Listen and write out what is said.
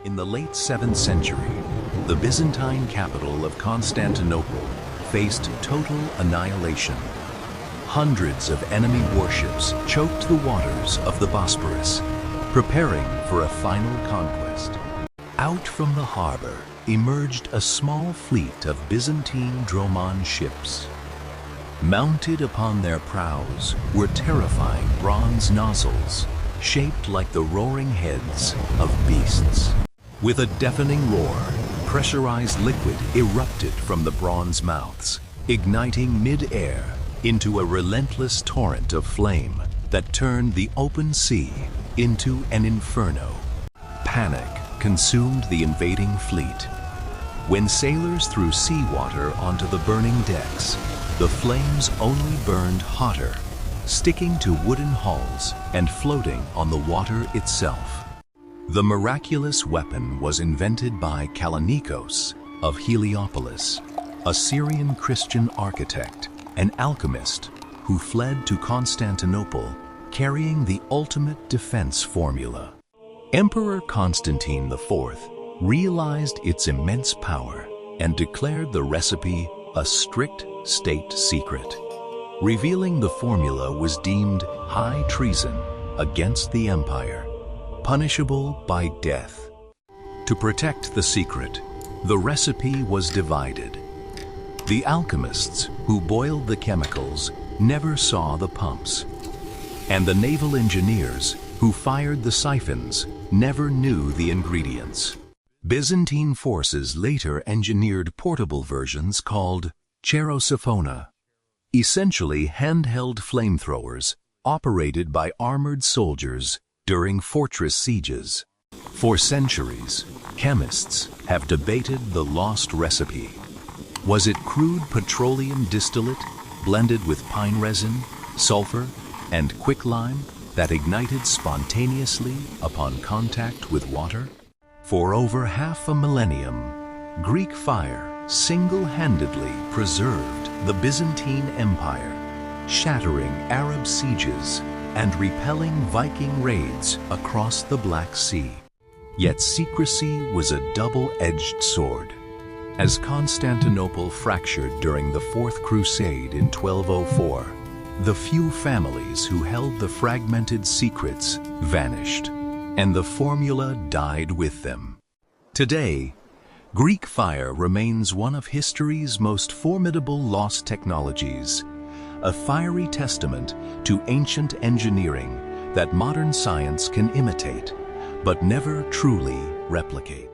In the late 7th century, the Byzantine capital of Constantinople faced total annihilation. Hundreds of enemy warships choked the waters of the Bosporus, preparing for a final conquest. Out from the harbor emerged a small fleet of Byzantine dromon ships. Mounted upon their prows were terrifying bronze nozzles, shaped like the roaring heads of beasts. With a deafening roar, pressurized liquid erupted from the bronze mouths, igniting mid-air into a relentless torrent of flame that turned the open sea into an inferno. Panic consumed the invading fleet. When sailors threw seawater onto the burning decks, the flames only burned hotter, sticking to wooden hulls and floating on the water itself. The miraculous weapon was invented by Kallinikos of Heliopolis, a Syrian Christian architect and alchemist who fled to Constantinople carrying the ultimate defense formula. Emperor Constantine IV realized its immense power and declared the recipe a strict state secret. Revealing the formula was deemed high treason against the empire, punishable by death. To protect the secret, the recipe was divided. The alchemists who boiled the chemicals never saw the pumps, and the naval engineers who fired the siphons never knew the ingredients. Byzantine forces later engineered portable versions called cheirosiphonia, essentially handheld flamethrowers operated by armored soldiers during fortress sieges. For centuries, chemists have debated the lost recipe. Was it crude petroleum distillate blended with pine resin, sulfur, and quicklime that ignited spontaneously upon contact with water? For over half a millennium, Greek fire single-handedly preserved the Byzantine Empire, shattering Arab sieges and repelling Viking raids across the Black Sea. Yet secrecy was a double-edged sword. As Constantinople fractured during the Fourth Crusade in 1204, the few families who held the fragmented secrets vanished, and the formula died with them. Today, Greek fire remains one of history's most formidable lost technologies, a fiery testament to ancient engineering that modern science can imitate, but never truly replicate.